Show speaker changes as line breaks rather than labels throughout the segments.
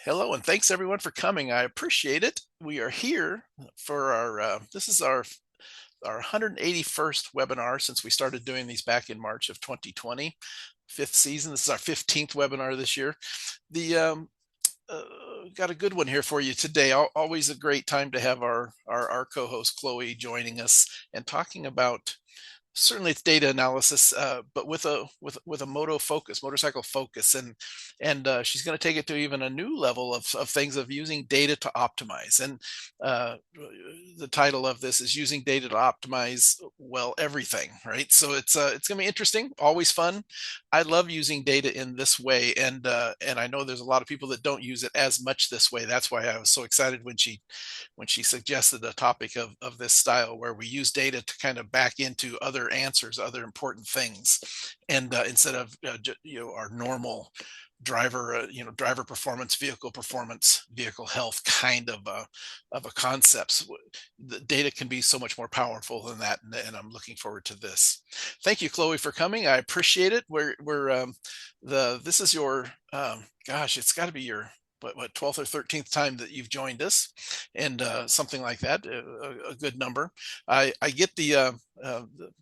Hello, and thanks everyone for coming. I appreciate it. We are here for this is our 181st webinar since we started doing these back in March of 2020. Fifth season. This is our 15th webinar this year. The uh, Got a good one here for you today. Always a great time to have our co-host Chloe joining us and talking about, certainly it's data analysis, but with a motorcycle focus, and she's going to take it to even a new level of things, of using data to optimize. And uh, the title of this is using data to optimize, well, everything, right? So it's going to be interesting, always fun. I love using data in this way, and I know there's a lot of people that don't use it as much this way. That's why I was so excited when she suggested a topic of this style, where we use data to kind of back into other answers, other important things, and instead of our normal driver performance, vehicle performance, vehicle health kind of a concepts. The data can be so much more powerful than that, and I'm looking forward to this. Thank you, Chloe, for coming. I appreciate it. We're the this is your gosh, it's got to be your what 12th or 13th time that you've joined us, and something like that, a good number. I get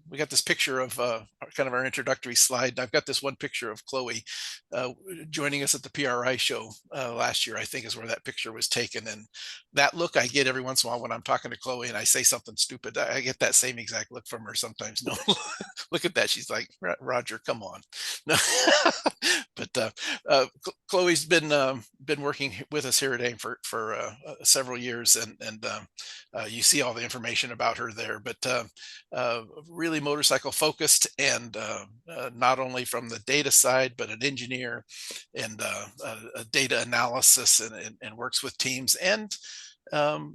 we got this picture of kind of our introductory slide. I've got this one picture of Chloe uh, joining us at the PRI show last year, I think, is where that picture was taken. And that look I get every once in a while when I'm talking to Chloe and I say something stupid, I get that same exact look from her sometimes. No, look at that. She's like, Roger, come on. No. But Chloe's been working with us here today for several years, and you see all the information about her there. But really motorcycle focused, and not only from the data side, but an engineer, and a data analysis, and works with teams, and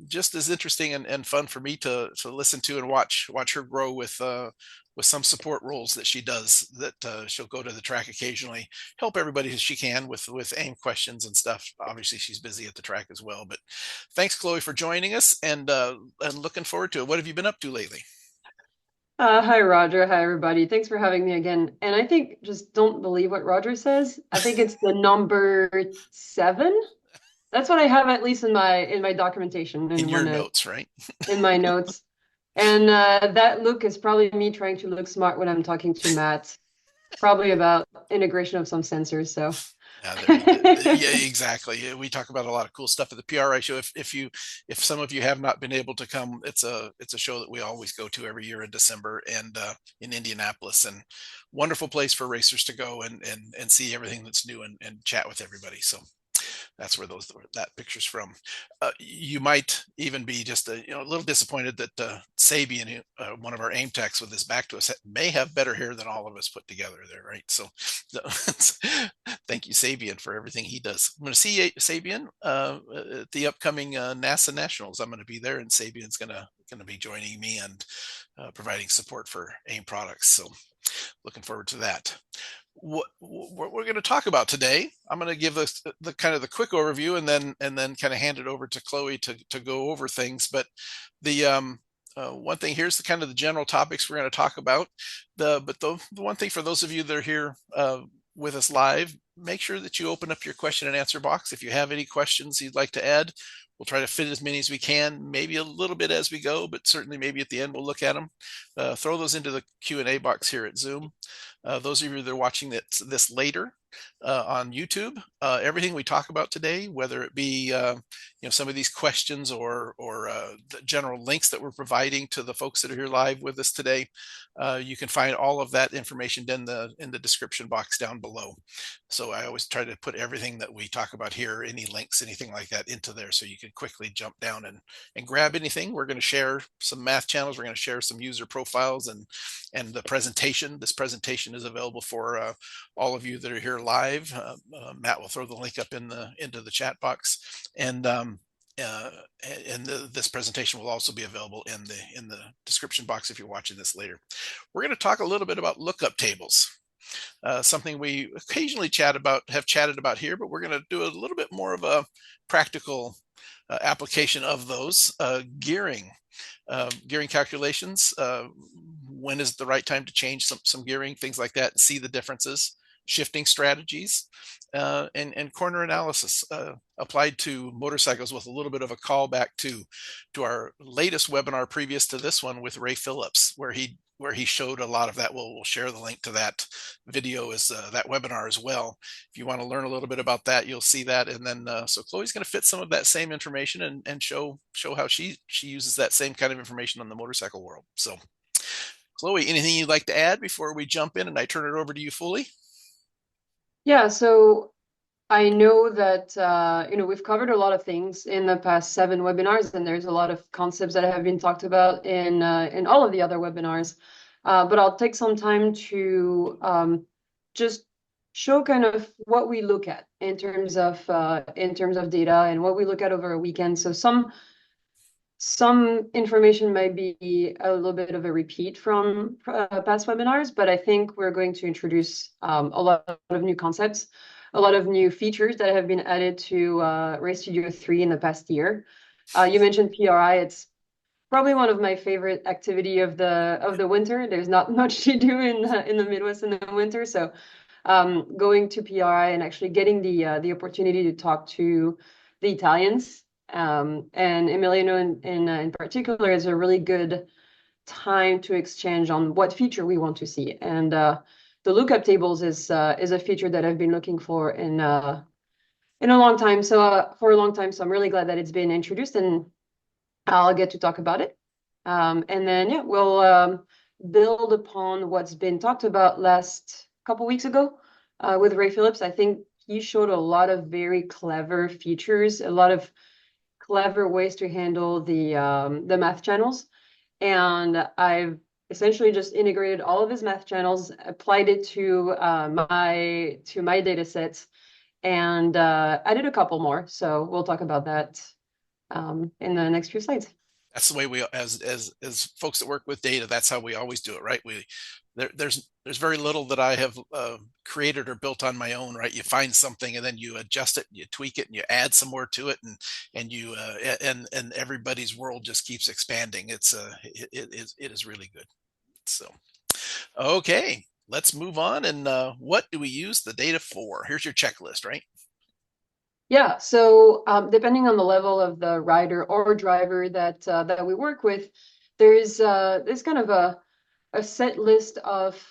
just as interesting and fun for me to listen to and watch her grow with some support roles that she does. That she'll go to the track occasionally, help everybody as she can with AIM questions and stuff. Obviously, she's busy at the track as well. But thanks, Chloe, for joining us, and looking forward to it. What have you been up to lately?
Hi, Roger. Hi, everybody. Thanks for having me again. And I think just don't believe what Roger says. I think it's the number 7. That's what I have, at least in my documentation
In
and
your
when
notes, right?
in my notes. And that look is probably me trying to look smart when I'm talking to Matt, probably about integration of some sensors. So
Yeah, yeah, exactly. Yeah, we talk about a lot of cool stuff at the PRI show. If some of you have not been able to come, it's a show that we always go to every year in December, and in Indianapolis, and wonderful place for racers to go and see everything that's new, and chat with everybody. So that's where that picture's from. You might even be just a little disappointed that Sabian, one of our AIM techs with his back to us, may have better hair than all of us put together there, right? So, thank you, Sabian, for everything he does. I'm going to see Sabian at the upcoming NASA Nationals. I'm going to be there, and Sabian's going to be joining me and providing support for AIM products. So, looking forward to that. What we're going to talk about today, I'm going to give the kind of the quick overview, and then kind of hand it over to Chloe to go over things. But the one thing, here's the kind of the general topics we're going to talk about. The one thing, for those of you that are here with us live, make sure that you open up your question and answer box. If you have any questions you'd like to add, we'll try to fit as many as we can, maybe a little bit as we go, but certainly maybe at the end we'll look at them. Throw those into the Q&A box here at Zoom. Those of you that are watching this later on YouTube, everything we talk about today, whether it be some of these questions, or the general links that we're providing to the folks that are here live with us today, you can find all of that information in the description box down below. So I always try to put everything that we talk about here, any links, anything like that, into there, so you can quickly jump down and grab anything. We're going to share some math channels. We're going to share some user profiles, and the presentation. This presentation is available for all of you that are here live. Matt will throw the link up into the chat box, and this presentation will also be available in the description box if you're watching this later. We're going to talk a little bit about lookup tables. Something we occasionally have chatted about here, but we're going to do a little bit more of a practical application of those. Gearing calculations. When is the right time to change some gearing, things like that, and see the differences. shifting strategies, and corner analysis applied to motorcycles, with a little bit of a callback to our latest webinar previous to this one with Ray Phillips, where he showed a lot of that. We'll share the link to that video as that webinar as well. If you want to learn a little bit about that, you'll see that. And then so Chloe's going to fit some of that same information and show how she uses that same kind of information on the motorcycle world. So Chloe, anything you'd like to add before we jump in and I turn it over to you fully?
Yeah, so I know that we've covered a lot of things in the past 7 webinars, and there's a lot of concepts that have been talked about in all of the other webinars. But I'll take some time to just show kind of what we look at in terms of data and what we look at over a weekend. So some information might be a little bit of a repeat from past webinars, but I think we're going to introduce a lot of new concepts, a lot of new features that have been added to Race Studio 3 in the past year. You mentioned PRI. It's probably one of my favorite activity of the winter. There's not much to do in the Midwest in the winter, so going to PRI and actually getting the opportunity to talk to the Italians and Emiliano in particular is a really good time to exchange on what feature we want to see. And the lookup tables is a feature that I've been looking for in a long time. So for a long time, so I'm really glad that it's been introduced, and I'll get to talk about it. And then yeah, we'll build upon what's been talked about last couple weeks ago with Ray Phillips. I think he showed a lot of very clever features, a lot of clever ways to handle the math channels. And I've essentially just integrated all of his math channels, applied it to my data sets, and added a couple more. So we'll talk about that in the next few slides.
That's the way we, as folks that work with data, that's how we always do it, right? There's very little that I have created or built on my own, right? You find something and then you adjust it, and you tweak it, and you add some more to it, and everybody's world just keeps expanding. It is really good. So okay, let's move on. And what do we use the data for? Here's your checklist, right?
Yeah, so depending on the level of the rider or driver that we work with, there's kind of a set list of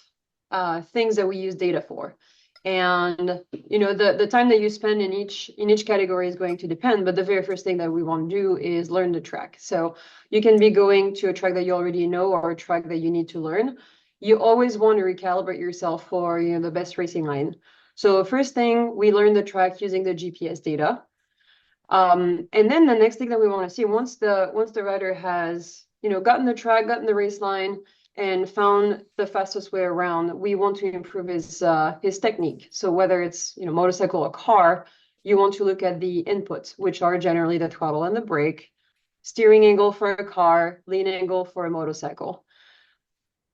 things that we use data for. And the time that you spend in each category is going to depend, but the very first thing that we want to do is learn the track. So you can be going to a track that you already know or a track that you need to learn. You always want to recalibrate yourself for the best racing line. So first thing, we learn the track using the GPS data. And then the next thing that we want to see, once the rider has gotten the track, gotten the race line, and found the fastest way around, we want to improve his technique. So whether it's motorcycle or car, you want to look at the inputs, which are generally the throttle and the brake, steering angle for a car, lean angle for a motorcycle.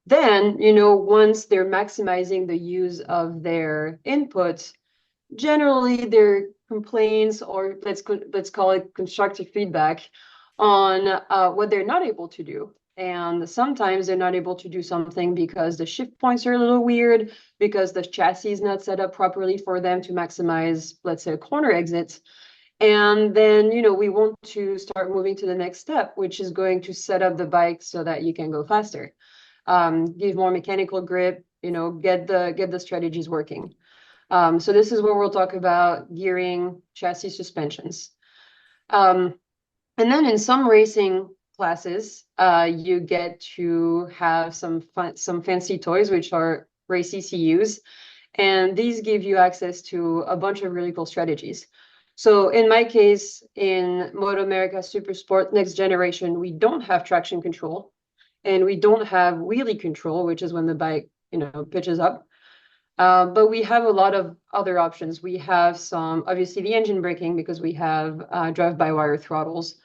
Then, once they're maximizing the use of their inputs, generally their complaints, or let's call it constructive feedback, on what they're not able to do. And sometimes they're not able to do something because the shift points are a little weird, because the chassis is not set up properly for them to maximize, let's say, a corner exit. And then, we want to start moving to the next step, which is going to set up the bike so that you can go faster. Give more mechanical grip, get the strategies working. So this is where we'll talk about gearing, chassis, suspensions. And then in some racing classes, you get to have some fancy toys, which are race ECUs. And these give you access to a bunch of really cool strategies. So in my case, in MotoAmerica Super Sport Next Generation, we don't have traction control. And we don't have wheelie control, which is when the bike, pitches up. But we have a lot of other options. We have obviously the engine braking, because we have drive-by-wire throttles.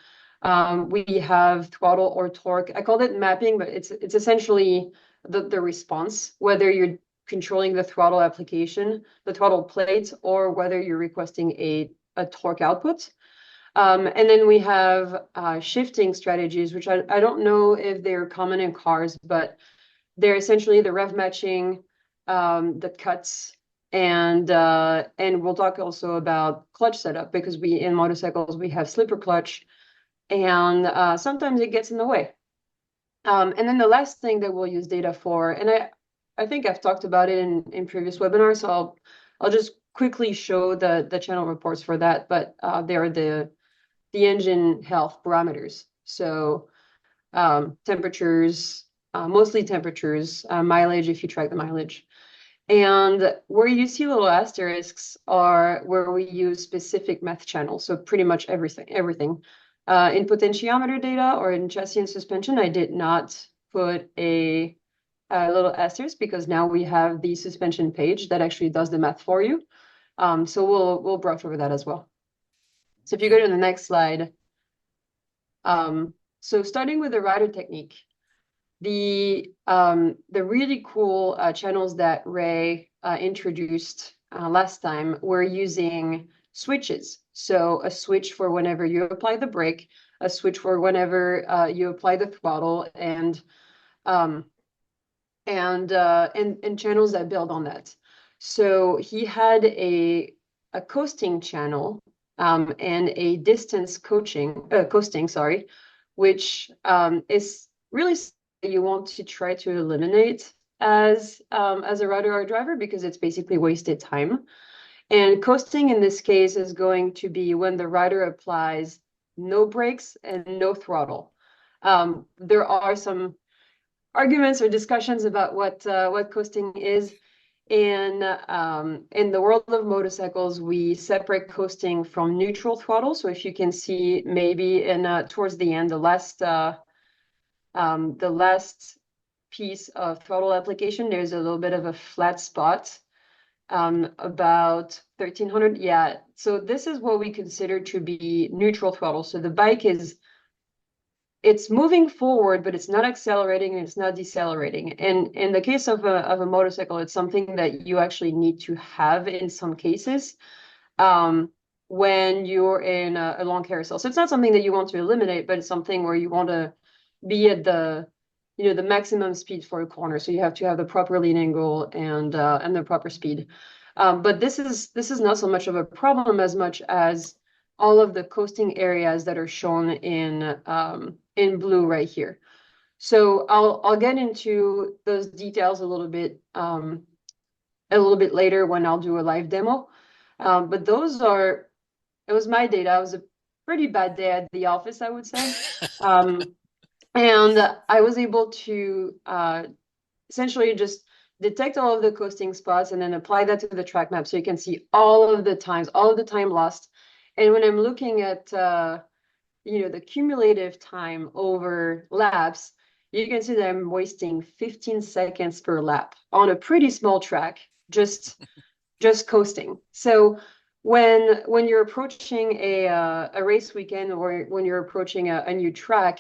We have throttle or torque. I called it mapping, but it's essentially the response, whether you're controlling the throttle application, the throttle plate, or whether you're requesting a torque output. And then we have shifting strategies, which I don't know if they're common in cars, but they're essentially the rev matching that cuts And we'll talk also about clutch setup because we in motorcycles we have slipper clutch, and sometimes it gets in the way. And then the last thing that we'll use data for, and I think I've talked about it in previous webinars, so I'll just quickly show the channel reports for that, but they're the engine health parameters. So temperatures, mostly temperatures, mileage if you track the mileage. And where you see little asterisks are where we use specific math channels. So pretty much everything. In potentiometer data or in chassis and suspension, I did not put a little asterisk because now we have the suspension page that actually does the math for you. So we'll brush over that as well. So if you go
Okay.
to the next slide, so starting with the rider technique, the really cool channels that Ray introduced last time were using switches. So a switch for whenever you apply the brake, a switch for whenever you apply the throttle, um, and channels that build on that. So he had a coasting channel and a distance coasting, sorry, which is really something you want to try to eliminate as a rider or a driver because it's basically wasted time. And coasting in this case is going to be when the rider applies no brakes and no throttle. There are some arguments or discussions about what coasting is. In the world of motorcycles, we separate coasting from neutral throttle. So if you can see maybe in towards the end, the last piece of throttle application, there's a little bit of a flat spot, about 1300. Yeah. So this is what we consider to be neutral throttle. So the bike it's moving forward, but it's not accelerating and it's not decelerating. And in the case of a motorcycle, it's something that you actually need to have in some cases um, when you're in a long carousel. So it's not something that you want to eliminate, but it's something where you want to be at the maximum speed for a corner. So you have to have the proper lean angle and the proper speed. But this is not so much of a problem as much as all of the coasting areas that are shown in blue right here. So I'll get into those details a little bit later when I'll do a live demo. But it was my data. It was a pretty bad day at the office, I would say. Um, and I was able to essentially just detect all of the coasting spots and then apply that to the track map so you can see all of the times, all of the time lost. And when I'm looking at the cumulative time over laps, you can see that I'm wasting 15 seconds per lap on a pretty small track, just coasting. So when you're approaching a race weekend or when you're approaching a new track,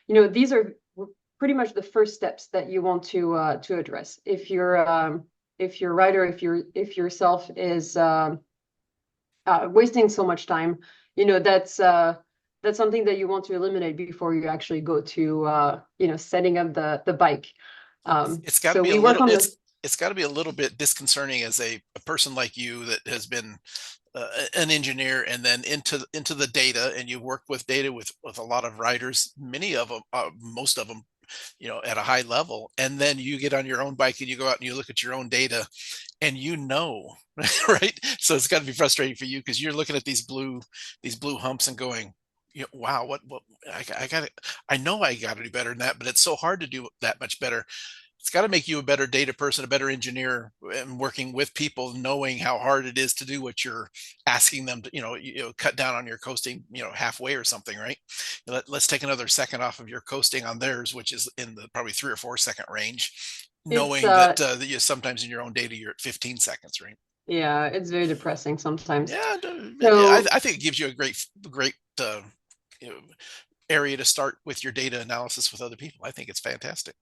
these are pretty much the first steps that you want to address. If your rider, if yourself is wasting so much time, that's something that you want to eliminate before you actually go to setting up the bike.
It's got to
So
be a
we work
little
on the
it's got to be a little bit disconcerting as a person like you that has been an engineer and then into the data, and you work with data with a lot of writers, many of them, most of them, at a high level, and then you get on your own bike and you go out and you look at your own data and right, so it's got to be frustrating for you because you're looking at these blue humps and going, wow, what I got I know I got to do better than that, but it's so hard to do that much better. It's got to make you a better data person, a better engineer, and working with people, knowing how hard it is to do what you're asking them to, cut down on your coasting, halfway or something, right? Let's take another second off of your coasting on theirs, which is in the probably 3 or 4 second range,
it's
knowing that you sometimes in your own data you're at 15 seconds, right?
yeah, it's very depressing sometimes.
Yeah,
So
I think it gives you a great you know, area to start with your data analysis with other people. I think it's fantastic.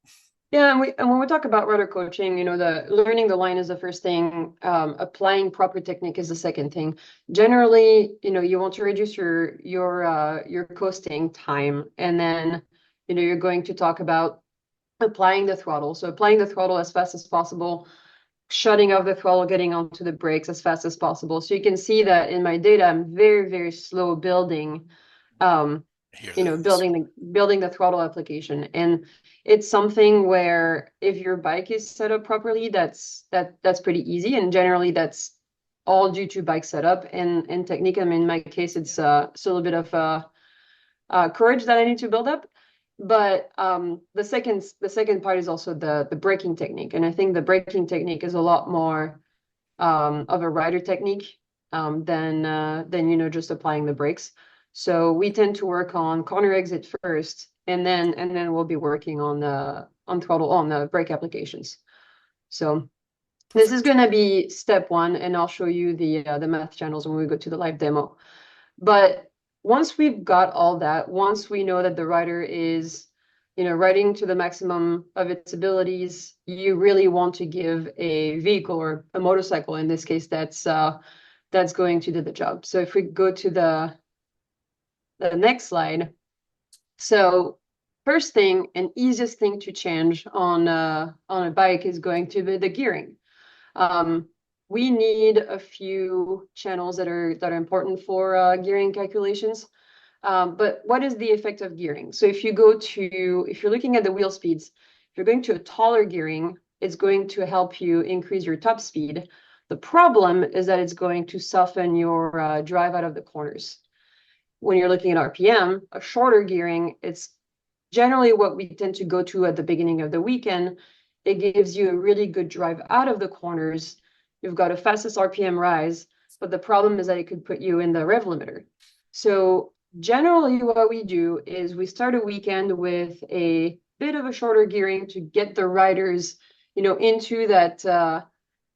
yeah, and when we talk about rudder coaching, the learning the line is the first thing. Applying proper technique is the second thing. Generally, you want to reduce your coasting time, and then you're going to talk about applying the throttle. So applying the throttle as fast as possible. shutting off the throttle, getting onto the brakes as fast as possible. So you can see that in my data, I'm very, very slow building, um,
Here
you know,
that is.
building the throttle application. And it's something where if your bike is set up properly, that's pretty easy. And generally that's all due to bike setup and technique. I mean, in my case, it's a little bit of courage that I need to build up. But the second part is also the braking technique, and I think the braking technique is a lot more of a rider technique than just applying the brakes. So we tend to work on corner exit first, and then we'll be working on throttle on the brake applications. So this is
Perfect.
going to be step one, and I'll show you the math channels when we go to the live demo. But once we've got all that, once we know that the rider is, riding to the maximum of its abilities, you really want to give a vehicle or a motorcycle, in this case, that's going to do the job. So if we go to the next slide. So first thing and easiest thing to change on a bike is going to be the gearing. Um, we need a few channels that are important for gearing calculations. But what is the effect of gearing? So if you're looking at the wheel speeds, if you're going to a taller gearing, it's going to help you increase your top speed. The problem is that it's going to soften your drive out of the corners. When you're looking at RPM, a shorter gearing, it's generally what we tend to go to at the beginning of the weekend. It gives you a really good drive out of the corners. You've got a fastest RPM rise, but the problem is that it could put you in the rev limiter. So generally what we do is we start a weekend with a bit of a shorter gearing to get the riders, into that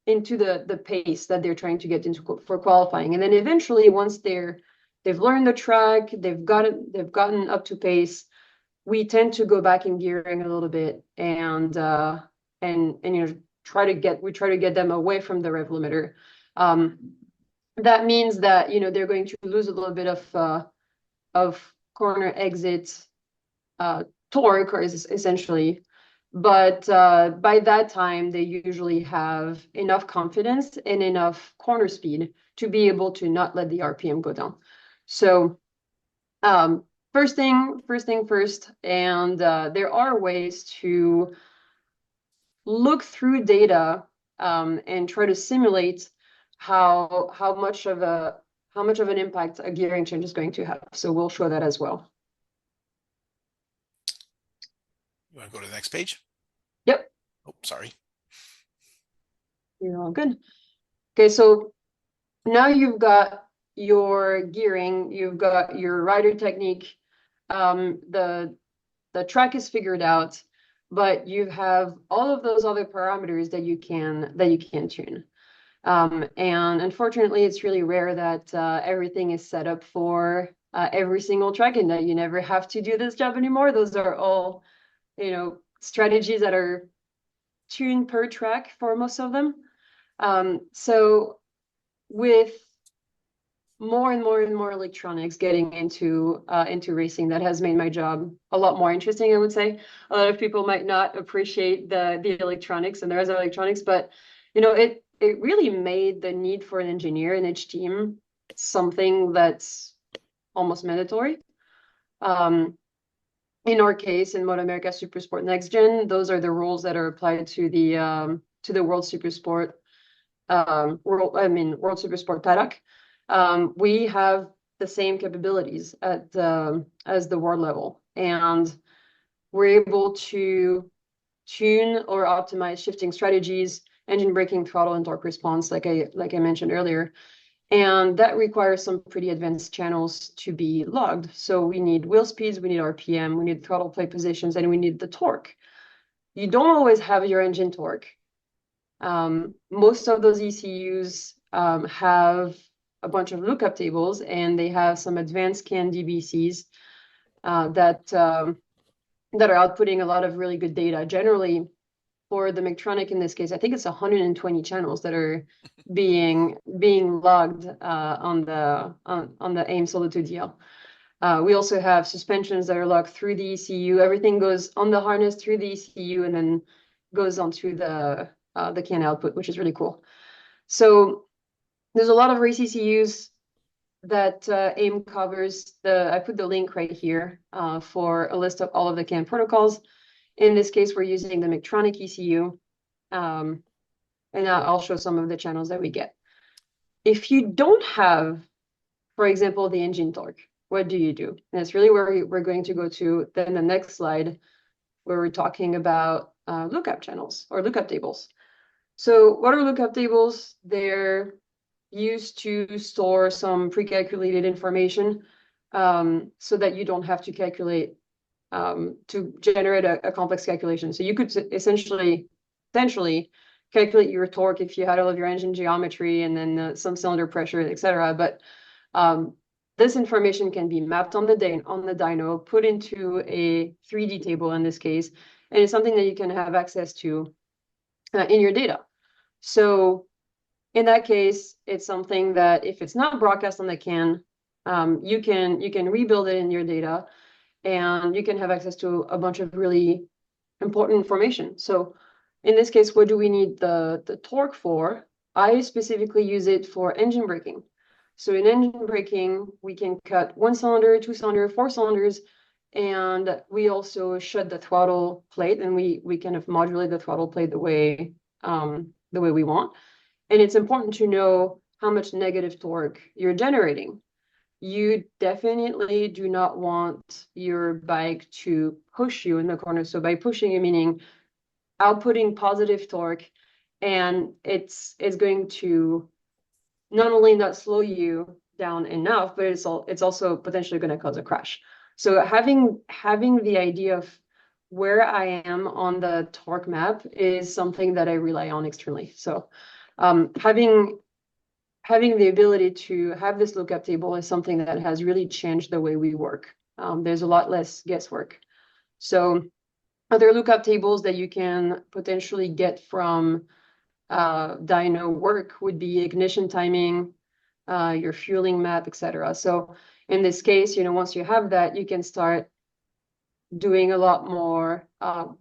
into the pace that they're trying to get into for qualifying. And then eventually once they've learned the track, they've gotten up to pace, we tend to go back in gearing a little bit and try to get them away from the rev limiter. That means that they're going to lose a little bit of corner exit torque, or essentially. But by that time, they usually have enough confidence and enough corner speed to be able to not let the RPM go down. So um, first thing first, and there are ways to look through data and try to simulate how much of an impact a gearing change is going to have. So we'll show that as well.
You want to go to the next page?
Yep,
Oh, sorry.
you're all good. Okay, so now you've got your gearing, you've got your rider technique, the track is figured out, but you have all of those other parameters that you can tune. And unfortunately, it's really rare that everything is set up for every single track, and that you never have to do this job anymore. Those are all, strategies that are tuned per track for most of them. So with more and more and more electronics getting into racing, that has made my job a lot more interesting, I would say. A lot of people might not appreciate the electronics and there is electronics, but it really made the need for an engineer in each team something that's almost mandatory. In our case, in MotoAmerica Supersport Next Gen, those are the rules that are applied to the World Supersport World Supersport paddock. We have the same capabilities as the world level, and we're able to tune or optimize shifting strategies, engine braking, throttle, and torque response, like I mentioned earlier. And that requires some pretty advanced channels to be logged. So we need wheel speeds, we need RPM, we need throttle plate positions, and we need the torque. You don't always have your engine torque. Most of those ECUs have a bunch of lookup tables, and they have some advanced CAN DBCs that are outputting a lot of really good data. Generally, for the Medtronic in this case, I think it's 120 channels that are being logged on the AIM Solo 2DL. We also have suspensions that are logged through the ECU. Everything goes on the harness through the ECU and then goes onto the CAN output, which is really cool. So there's a lot of race ECUs that AIM covers. I put the link right here for a list of all of the CAN protocols. In this case, we're using the Mectronic ECU, and I'll show some of the channels that we get. If you don't have, for example, the engine torque, what do you do? And it's really where we're going to go to then the next slide, where we're talking about lookup channels or lookup tables. So what are lookup tables? They're used to store some pre-calculated information so that you don't have to calculate to generate a complex calculation. So you could essentially calculate your torque if you had all of your engine geometry and then some cylinder pressure, etc. But this information can be mapped on the dyno, put into a 3D table in this case, and it's something that you can have access to in your data. So in that case, it's something that if it's not broadcast on the CAN, you can rebuild it in your data, and you can have access to a bunch of really important information. So in this case, what do we need the torque for? I specifically use it for engine braking. So in engine braking, we can cut 1 cylinder, 2 cylinder, 4 cylinders, and we also shut the throttle plate, and we kind of modulate the throttle plate the way we want. And it's important to know how much negative torque you're generating. You definitely do not want your bike to push you in the corner. So by pushing you, meaning outputting positive torque, and it's going to not only not slow you down enough, but it's also potentially going to cause a crash. So having the idea of where I am on the torque map is something that I rely on externally. So having the ability to have this lookup table is something that has really changed the way we work. There's a lot less guesswork. So other lookup tables that you can potentially get from dyno work would be ignition timing, your fueling map, etc. So in this case, once you have that, you can start doing a lot more,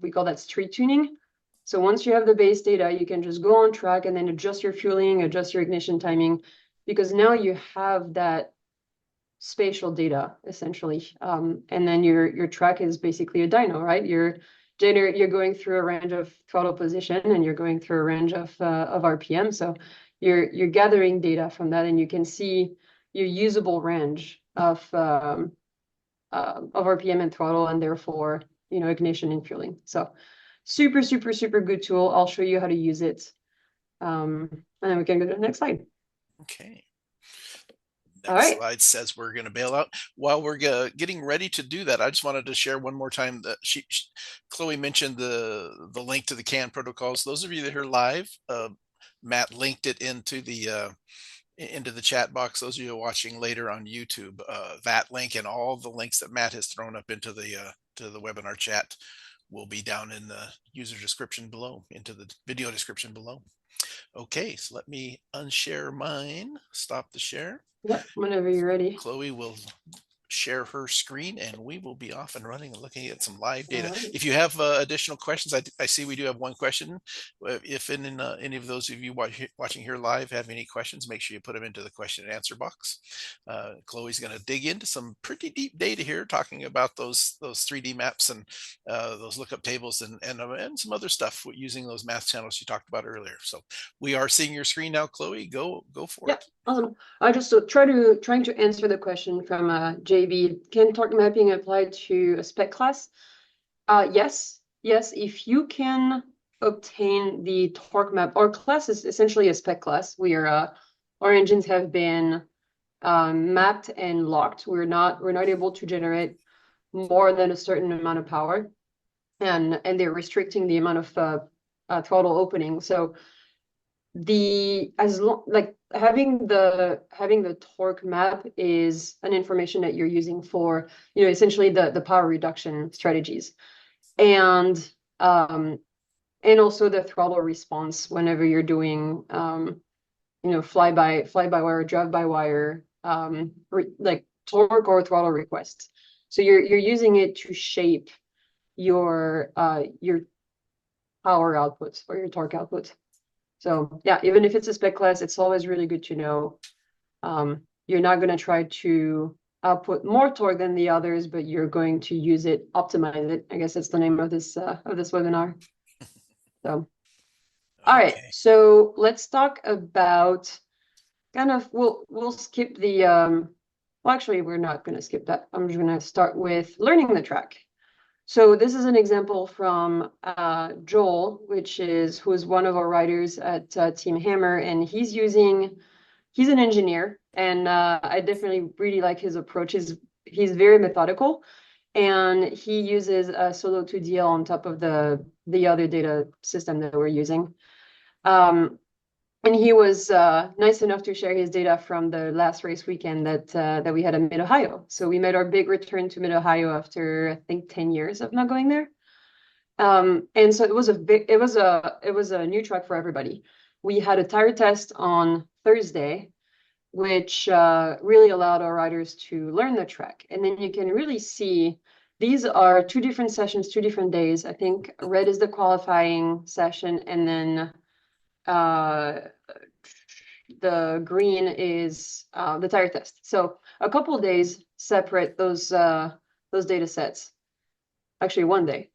we call that street tuning. So once you have the base data, you can just go on track and then adjust your fueling, adjust your ignition timing, because now you have that spatial data essentially. And then your track is basically a dyno, right? You're going through a range of throttle position, and you're going through a range of RPM. So you're gathering data from that, and you can see your usable range of RPM and throttle, and therefore ignition and fueling. So super, super, super good tool. I'll show you how to use it. And then we can go to the next slide.
Okay.
All
Next
right.
slide says we're going to bail out. While we're getting ready to do that, I just wanted to share one more time that Chloe mentioned the link to the CAN protocols. Those of you that are live, Matt linked it into the chat box. Those of you watching later on YouTube, that link and all the links that Matt has thrown up into the webinar chat will be down in the user description below, into the video description below. Okay, so let me unshare mine, stop the share.
Yep, whenever you're ready.
Chloe will share her screen, and we will be off and running and looking at some live data.
Right.
If you have additional questions, I see we do have one question. If any of those of you watching here live have any questions, make sure you put them into the question and answer box. Chloe's going to dig into some pretty deep data here, talking about those 3D maps and those lookup tables and some other stuff using those math channels you talked about earlier. So we are seeing your screen now, Chloe. Go for it.
Awesome. I just trying to answer the question from JB. Can torque mapping apply to a spec class? Yes. If you can obtain the torque map, our class is essentially a spec class. Our engines have been mapped and locked. We're not able to generate more than a certain amount of power, and they're restricting the amount of throttle opening. So having the torque map is an information that you're using for essentially the power reduction strategies, and also the throttle response whenever you're doing fly by wire, drive by wire, like torque or throttle requests. So you're using it to shape your power output or your torque output. So yeah, even if it's a spec class, it's always really good to know. You're not going to try to output more torque than the others, but you're going to use it, optimize it. I guess that's the name of this webinar. So, all right.
Okay.
So let's talk about kind of we'll skip the well, actually we're not going to skip that. I'm just going to start with learning the track. So this is an example from Joel, who's one of our writers at Team Hammer, and he's an engineer, and I definitely really like his approach. He's very methodical, and he uses Solo 2DL on top of the other data system that we're using. And he was nice enough to share his data from the last race weekend that we had in Mid Ohio. So we made our big return to Mid Ohio after I think 10 years of not going there. And so it was a new track for everybody. We had a tire test on Thursday, which really allowed our riders to learn the track. And then you can really see these are two different sessions, 2 different days. I think red is the qualifying session, and then uh, the green is the tire test. So a couple of days separate those data sets. Actually, one day.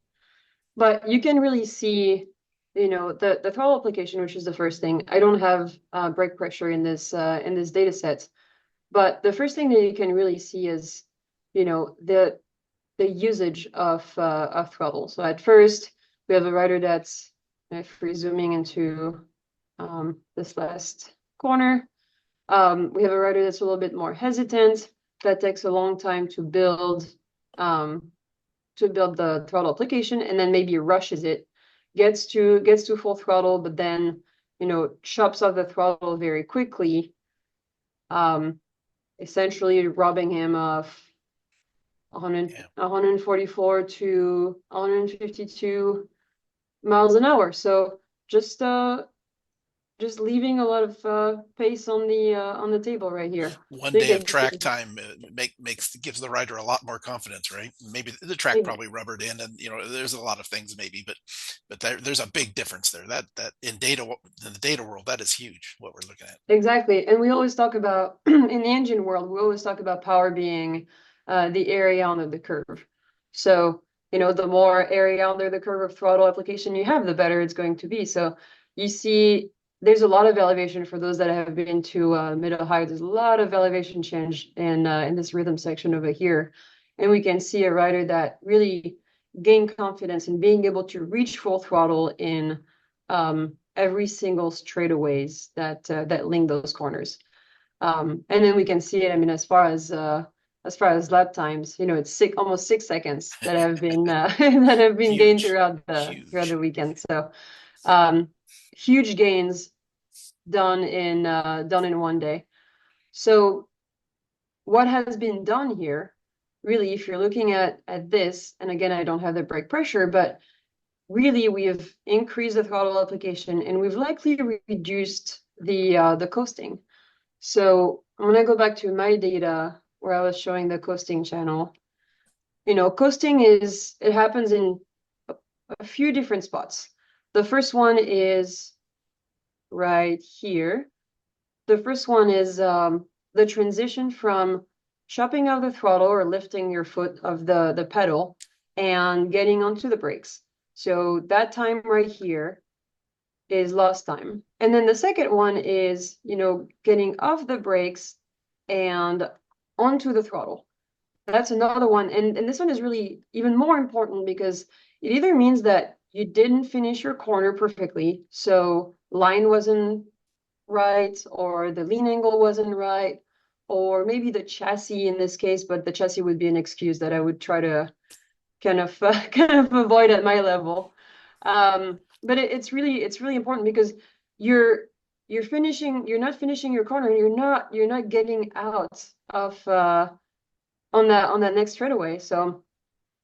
But you can really see, the throttle application, which is the first thing. I don't have brake pressure in this data set, but the first thing that you can really see is, the usage of throttle. So at first, we have a rider that's, if we're zooming into this last corner, we have a rider that's a little bit more hesitant. That takes a long time um, to build the throttle application, and then maybe rushes it, gets to full throttle, but then chops off the throttle very quickly, um, essentially robbing him of 100,
Yeah.
144 to 152 miles an hour. So just just leaving a lot of pace on the table right here.
One
So you
day of
can
track
see
time gives the rider a lot more confidence, right? Maybe the track
ex-
probably rubbered in, and there's a lot of things maybe, but there's a big difference there. That in the data world, that is huge. What we're looking at.
exactly. And we always talk about in the engine world, we always talk about power being the area under the curve. So, the more area under the curve of throttle application you have, the better it's going to be. So you see there's a lot of elevation for those that have been to Mid-Ohio. There's a lot of elevation change in this rhythm section over here. And we can see a rider that really gained confidence in being able to reach full throttle in every single straightaways that link those corners. And then we can see it. I mean, as far as lap times, it's almost 6 seconds that have been that have been gained
Huge,
throughout the
huge.
weekend. So um, huge gains done in one day. So what has been done here, really, if you're looking at this, and again, I don't have the brake pressure, but really we've increased the throttle application and we've likely reduced the coasting. So I'm gonna go back to my data where I was showing the coasting channel. Coasting it happens in a few different spots. The first one is right here. The first one is the transition from chopping out the throttle or lifting your foot of the pedal and getting onto the brakes. So that time right here is lost time. And then the second one is, getting off the brakes and onto the throttle. That's another one. And this one is really even more important because it either means that you didn't finish your corner perfectly, so line wasn't right, or the lean angle wasn't right, or maybe the chassis in this case, but the chassis would be an excuse that I would try to kind of kind of avoid at my level. But it's really important because you're not finishing your corner, you're not getting out of on that next straightaway. So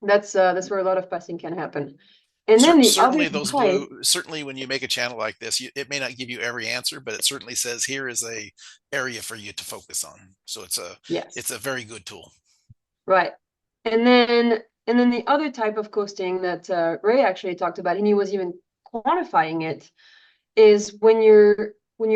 that's where a lot of passing can happen. And then the other side,
Certainly when you make a channel like this, it may not give you every answer, but it certainly says here is a area for you to focus on. So it's
yes,
a very good tool.
right. And then the other type of coasting that Ray actually talked about, and he was even quantifying it, is when you're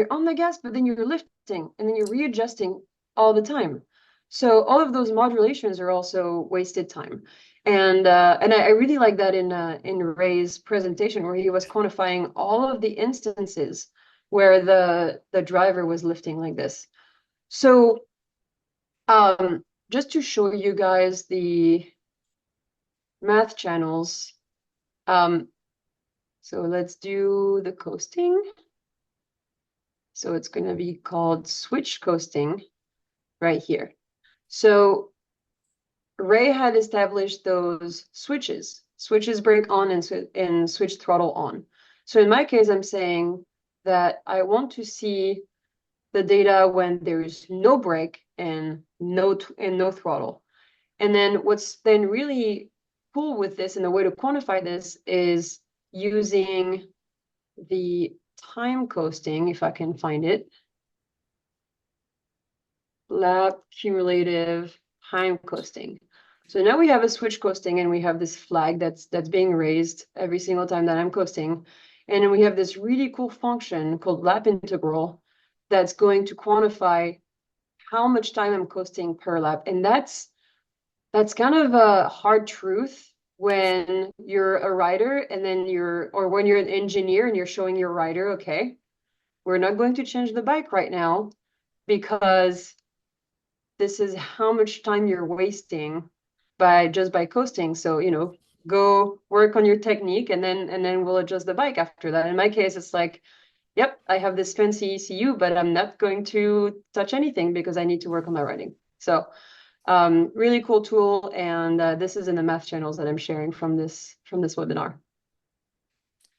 on the gas, but then you're lifting and then you're readjusting all the time. So all of those modulations are also wasted time. And I really like that in Ray's presentation where he was quantifying all of the instances where the driver was lifting like this. So just to show you guys the math channels, um, so let's do the coasting. So it's going to be called switch coasting right here. So Ray had established those switches. Switches brake on and switch throttle on. So in my case, I'm saying that I want to see the data when there's no brake and no throttle. And then what's then really cool with this and the way to quantify this is using the time coasting, if I can find it. Lap cumulative time coasting. So now we have a switch coasting and we have this flag that's being raised every single time that I'm coasting. And then we have this really cool function called lap integral that's going to quantify how much time I'm coasting per lap. And that's kind of a hard truth when you're a rider and then or when you're an engineer and you're showing your rider, okay, we're not going to change the bike right now because this is how much time you're wasting by coasting. So, go work on your technique and then we'll adjust the bike after that. In my case, it's like, yep, I have this fancy ECU, but I'm not going to touch anything because I need to work on my riding. So, really cool tool, and this is in the math channels that I'm sharing from this webinar.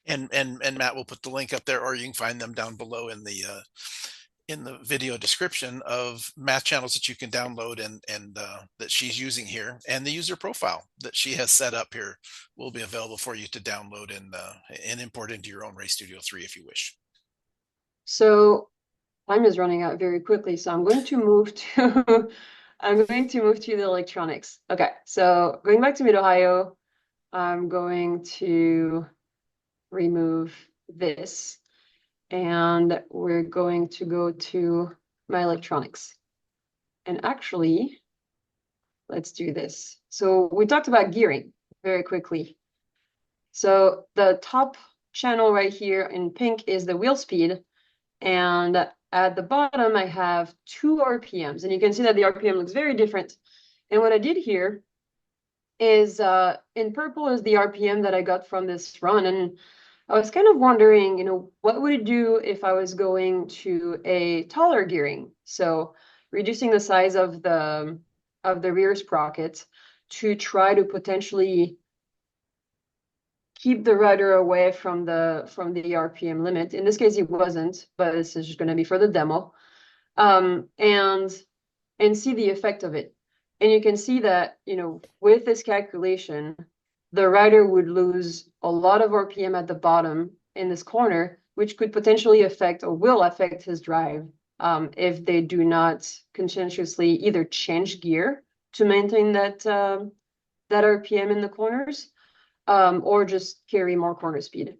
And Matt will put the link up there, or you can find them down below in the video description of math channels that you can download and that she's using here, and the user profile that she has set up here will be available for you to download and import into your own Race Studio 3 if you wish.
So time is running out very quickly, so I'm going to move to I'm going to move to the electronics. Okay, so going back to Mid-Ohio, I'm going to remove this and we're going to go to my electronics. And actually, let's do this. So we talked about gearing very quickly. So the top channel right here in pink is the wheel speed. And at the bottom, I have 2 RPMs. And you can see that the RPM looks very different. And what I did here is in purple is the RPM that I got from this run. And I was kind of wondering, what would it do if I was going to a taller gearing? So reducing the size of the rear sprocket to try to potentially keep the rider away from the RPM limit. In this case, it wasn't, but this is just going to be for the demo, and see the effect of it. And you can see that, with this calculation, the rider would lose a lot of RPM at the bottom in this corner, which could potentially affect or will affect his drive if they do not conscientiously either change gear to maintain that RPM in the corners, or just carry more corner speed.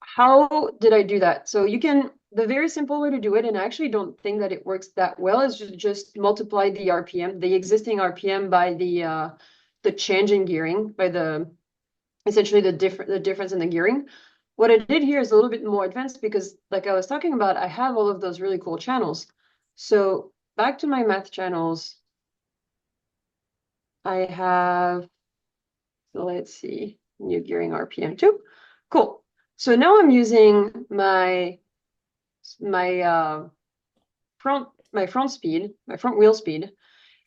How did I do that? So the very simple way to do it, and I actually don't think that it works that well, is just multiply the RPM, the existing RPM by the change in gearing, by essentially the difference in the gearing. What I did here is a little bit more advanced because, like I was talking about, I have all of those really cool channels. So back to my math channels, I have, so let's see, new gearing RPM 2. Cool. So now I'm using my front wheel speed,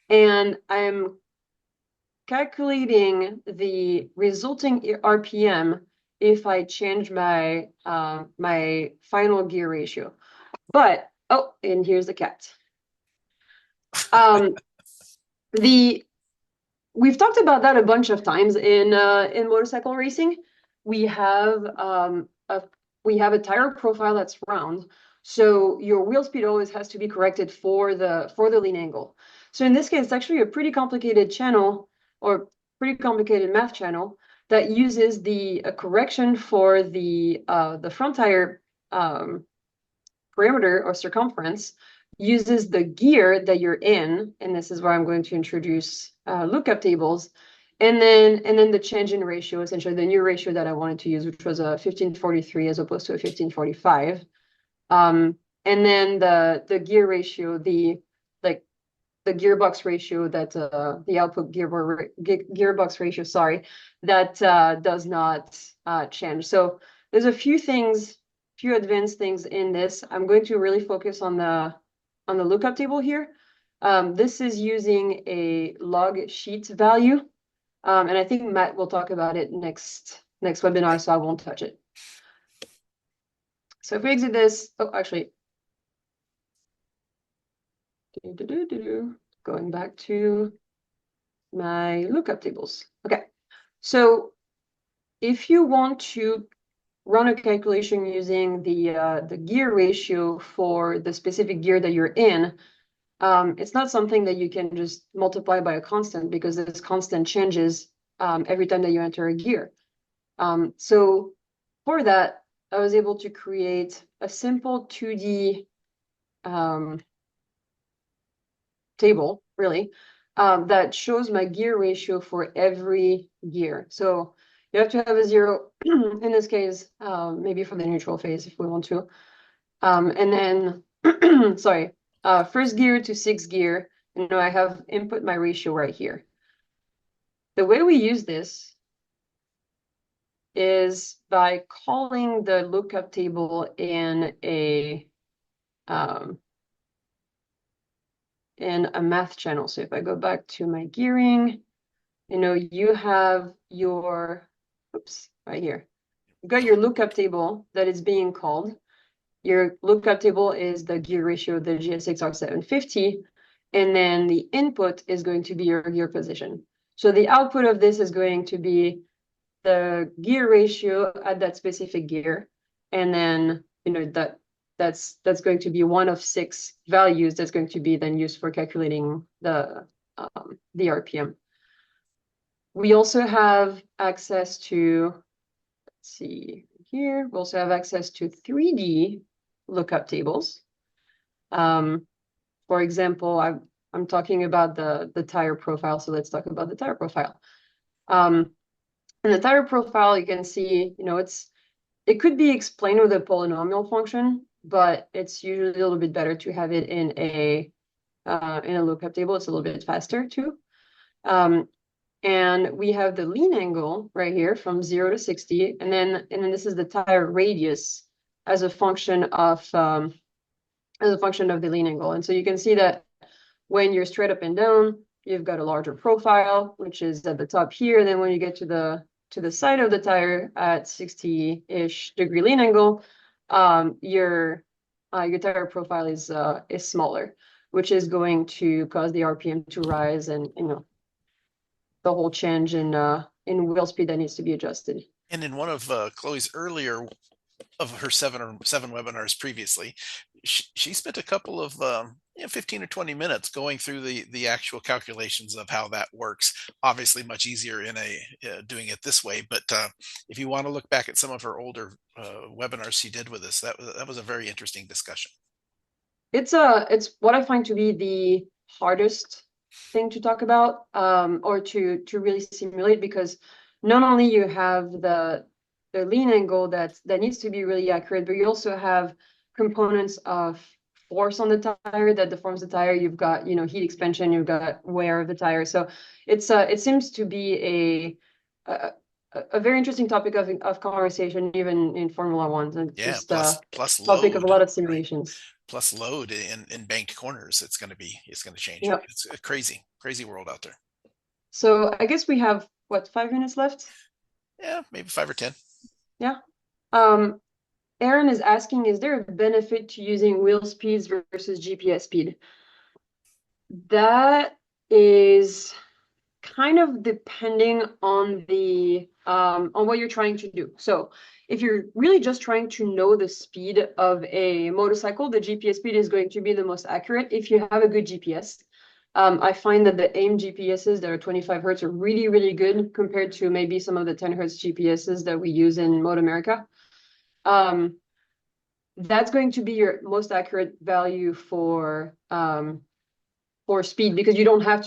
and I'm calculating the resulting RPM if I change my my final gear ratio. But and here's the cat. We've talked about that a bunch of times in motorcycle racing. We have a tire profile that's round, so your wheel speed always has to be corrected for the lean angle. So in this case, it's actually a pretty complicated channel or pretty complicated math channel that uses the correction for the front tire parameter or circumference uses the gear that you're in, and this is where I'm going to introduce lookup tables, and then the change in ratio, essentially the new ratio that I wanted to use, which was a 1543 as opposed to a 1545. And then the gear ratio, like the gearbox ratio that the output gearbox ratio, sorry, that does not change. So there's a few advanced things in this. I'm going to really focus on the lookup table here. This is using a log sheet value, and I think Matt will talk about it next webinar, so I won't touch it. So if we exit this, oh, actually, going back to my lookup tables. Okay, so if you want to run a calculation using the gear ratio for the specific gear that you're in, it's not something that you can just multiply by a constant, because this constant changes every time that you enter a gear. So for that, I was able to create a simple 2D table, really, that shows my gear ratio for every gear. So you have to have a zero, in this case, maybe for the neutral phase if we want to. And then, sorry, first gear to sixth gear, I have input my ratio right here. The way we use this is by calling the lookup table in a math channel. So if I go back to my gearing, you have your, oops, right here. You've got your lookup table that is being called. Your lookup table is the gear ratio of the GSX-R750, and then the input is going to be your gear position. So the output of this is going to be the gear ratio at that specific gear, and then that's going to be one of 6 values that's going to be then used for calculating the RPM. We also have access to, let's see here, we also have access to 3D lookup tables. For example, I'm talking about the tire profile, so let's talk about the tire profile. In the tire profile, you can see, it could be explained with a polynomial function, but it's usually a little bit better to have it in a lookup table. It's a little bit faster too. And we have the lean angle right here from 0 to 60, and then this is the tire radius as a function of the lean angle. And so you can see that when you're straight up and down, you've got a larger profile, which is at the top here. And then when you get to the side of the tire at 60-ish degree lean angle, your tire profile is smaller, which is going to cause the RPM to rise, and the whole change in wheel speed that needs to be adjusted.
And in one of Chloe's earlier of her seven webinars previously, she spent a couple of 15 or 20 minutes going through the actual calculations of how that works. Obviously much easier in doing it this way, but if you want to look back at some of her older webinars she did with us, that was a very interesting discussion.
It's what I find to be the hardest thing to talk about, or to really simulate, because not only you have the lean angle that needs to be really accurate, but you also have components of force on the tire that deforms the tire. You've got heat expansion, you've got wear of the tire. So it seems to be a very interesting topic of conversation, even in Formula One, and
yeah,
just
plus
topic
load,
of a lot of
right?
simulations.
Plus load in banked corners. It's going to change.
Yep.
It's a crazy world out there.
So I guess we have, what, 5 minutes left?
Yeah, maybe 5 or 10.
Yeah. Aaron is asking, is there a benefit to using wheel speeds versus GPS speed? That is kind of depending on on what you're trying to do. So if you're really just trying to know the speed of a motorcycle, the GPS speed is going to be the most accurate if you have a good GPS. I find that the AIM GPSs that are 25 hertz are really, really good compared to maybe some of the 10 hertz GPSs that we use in MotoAmerica. Um, and then we have the lean angle right here from 0 to 60. And then this is the tire radius as a function of the that's going to be your most accurate value for speed, because you don't have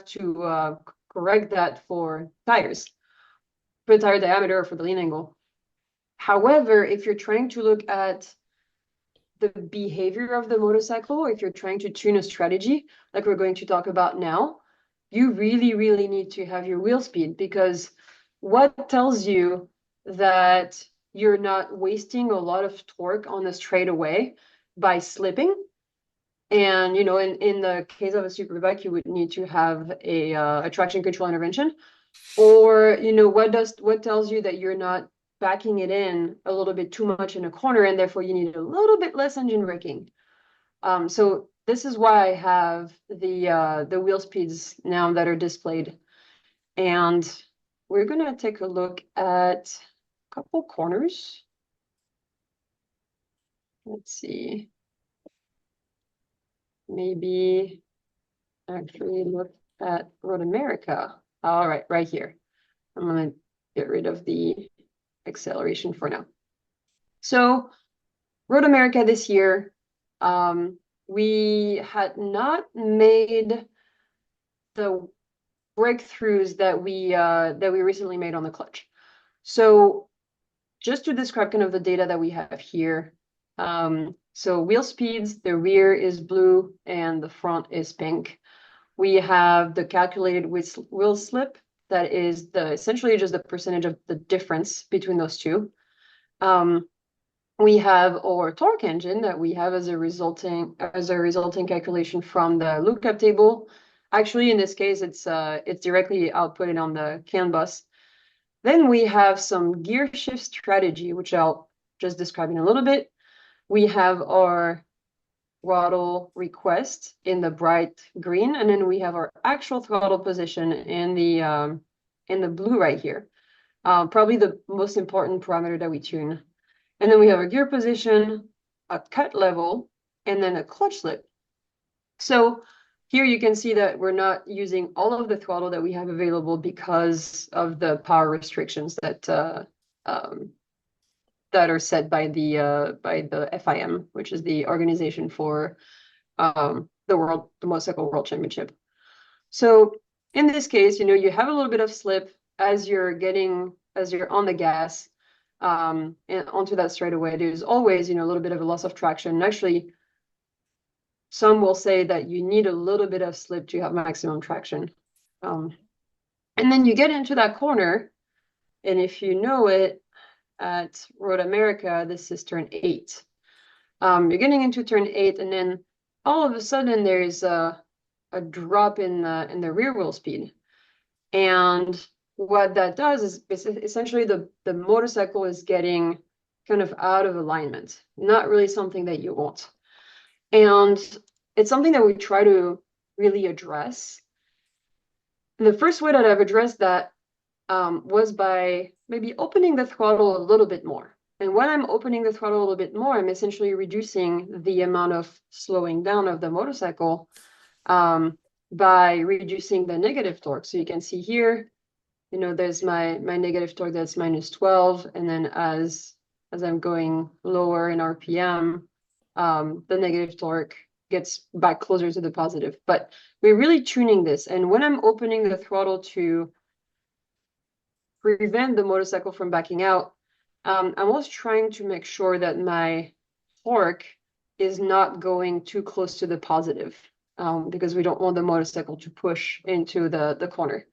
to correct that for the tire diameter or for the lean angle. However, if you're trying to look at the behavior of the motorcycle, or if you're trying to tune a strategy, like we're going to talk about now, you really, really need to have your wheel speed, because what tells you that you're not wasting a lot of torque on the straightaway by slipping? And in the case of a superbike, you would need to have a traction control intervention. Or what tells you that you're not backing it in a little bit too much in a corner, and therefore you need a little bit less engine braking. So this is why I have the wheel speeds now that are displayed. And we're gonna take a look at a couple corners. Let's see. Maybe actually look at Road America. All right, right here. I'm gonna get rid of the acceleration for now. So Road America this year, we had not made the breakthroughs that we recently made on the clutch. So just to describe kind of the data that we have here. So wheel speeds, the rear is blue and the front is pink. We have the calculated wheel slip, that is essentially just the percentage of the difference between those two. We have our torque engine that we have as a resulting calculation from the lookup table. Actually, in this case, it's directly outputted on the CAN bus. Then we have some gear shift strategy, which I'll just describe in a little bit. We have our throttle request in the bright green, and then we have our actual throttle position in the blue right here. Probably the most important parameter that we tune. And then we have a gear position, a cut level, and then a clutch slip. So here you can see that we're not using all of the throttle that we have available because of the power restrictions that are set by the FIM, which is the organization for the Motorcycle World Championship. So in this case, you have a little bit of slip as you're on the gas, and onto that straightaway. There's always, a little bit of a loss of traction. And actually, some will say that you need a little bit of slip to have maximum traction. And then you get into that corner, and if you know it, at Road America, this is turn 8. You're getting into turn 8, and then all of a sudden there's a drop in the rear wheel speed. And what that does is essentially the motorcycle is getting kind of out of alignment, not really something that you want. And it's something that we try to really address. And the first way that I've addressed that was by maybe opening the throttle a little bit more. And when I'm opening the throttle a little bit more, I'm essentially reducing the amount of slowing down of the motorcycle by reducing the negative torque. So you can see here, there's my negative torque, that's -12. And then as I'm going lower in RPM, the negative torque gets back closer to the positive. But we're really tuning this. And when I'm opening the throttle to prevent the motorcycle from backing out, I'm always trying to make sure that my torque is not going too close to the positive, because we don't want the motorcycle to push into the corner.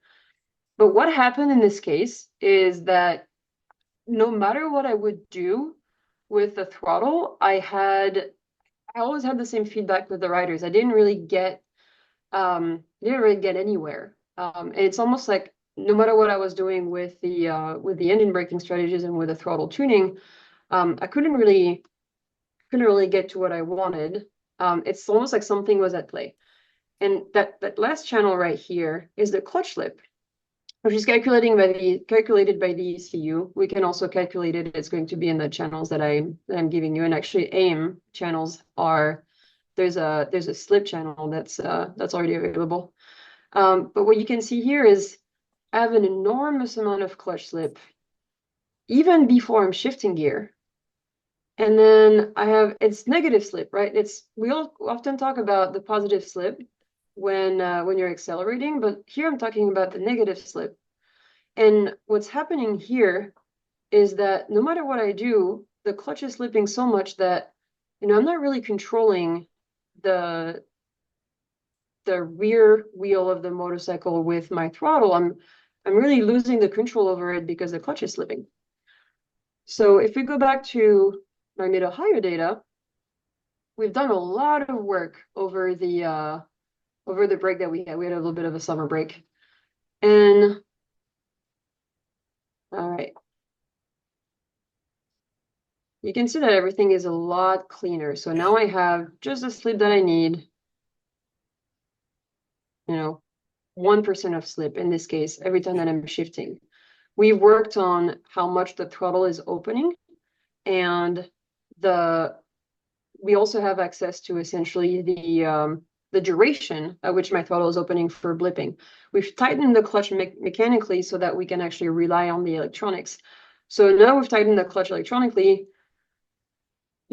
But what happened in this case is that no matter what I would do with the throttle, I always had the same feedback with the riders. I didn't really get anywhere. And it's almost like no matter what I was doing with the engine braking strategies and with the throttle tuning, I couldn't really get to what I wanted. It's almost like something was at play. And that last channel right here is the clutch slip, which is calculated by the ECU. We can also calculate it. It's going to be in the channels that I'm giving you. And actually, AIM channels there's a slip channel that's already available. But what you can see here is I have an enormous amount of clutch slip even before I'm shifting gear. And then I have it's negative slip, right? It's we all often talk about the positive slip when you're accelerating, but here I'm talking about the negative slip. And what's happening here is that no matter what I do, the clutch is slipping so much that, I'm not really controlling the the rear wheel of the motorcycle with my throttle. I'm really losing the control over it because the clutch is slipping. So if we go back to my mid-Ohio data, we've done a lot of work over the break that we had. We had a little bit of a summer break. And all right, you can see that everything is a lot cleaner. So
Yeah.
now I have just the slip that I need, you know, 1% of slip in this case, every time
Yeah.
that I'm shifting. We worked on how much the throttle is opening, and the we also have access to essentially the duration at which my throttle is opening for blipping. We've tightened the clutch mechanically so that we can actually rely on the electronics. So now we've tightened the clutch electronically,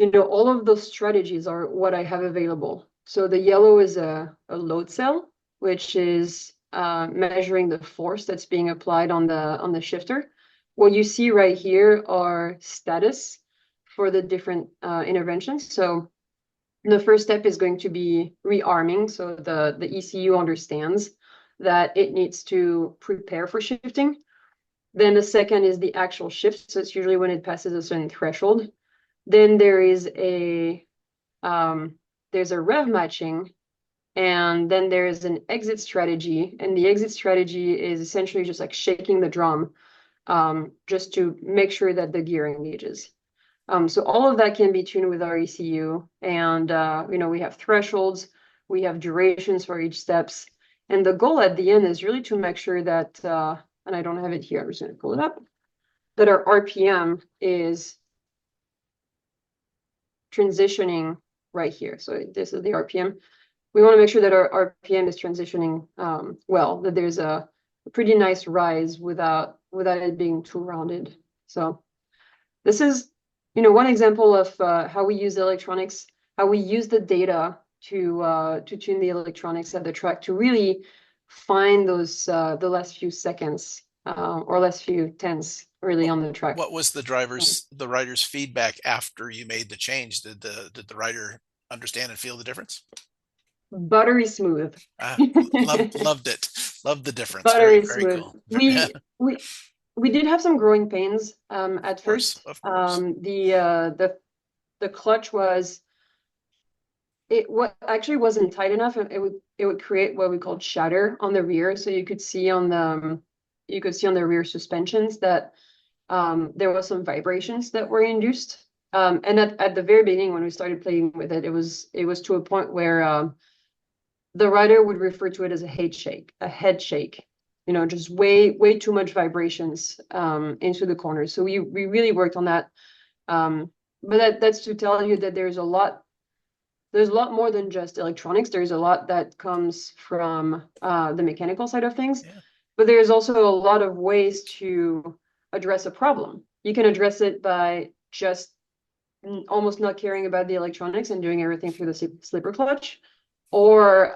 all of those strategies are what I have available. So the yellow is a load cell, which is measuring the force that's being applied on the shifter. What you see right here are status for the different interventions. So the first step is going to be rearming. So the ECU understands that it needs to prepare for shifting. Then the second is the actual shift. So it's usually when it passes a certain threshold. Then there's a rev matching, and then there's an exit strategy. And the exit strategy is essentially just like shaking the drum, just to make sure that the gear engages. So all of that can be tuned with our ECU, and we have thresholds, we have durations for each steps, and the goal at the end is really to make sure that, and I don't have it here, I'm just going to pull it up, that our RPM is transitioning right here. So this is the RPM. We want to make sure that our RPM is transitioning well, that there's a pretty nice rise without it being too rounded. So this is, one example of how we use electronics, how we use the data to tune the electronics at the track to really find those the last few seconds or last few tenths really
What
on the track.
what was the rider's feedback after you made the change? Did the rider understand and feel the difference?
Buttery smooth.
Ah, loved it. Loved the difference. Very,
Buttery
very
smooth.
cool. Of
We did have some growing pains at
course,
first.
of course.
The clutch was it what actually wasn't tight enough, and it would create what we called shatter on the rear. So you could see on the rear suspensions that there was some vibrations that were induced. And at the very beginning when we started playing with it, it was to a point where the rider would refer to it as a head shake, just way too much vibrations into the corners. So we really worked on that. But that's to tell you that there's a lot more than just electronics. There's a lot that comes from the mechanical side of things,
Yeah.
but there's also a lot of ways to address a problem. You can address it by just almost not caring about the electronics and doing everything through the slipper clutch, or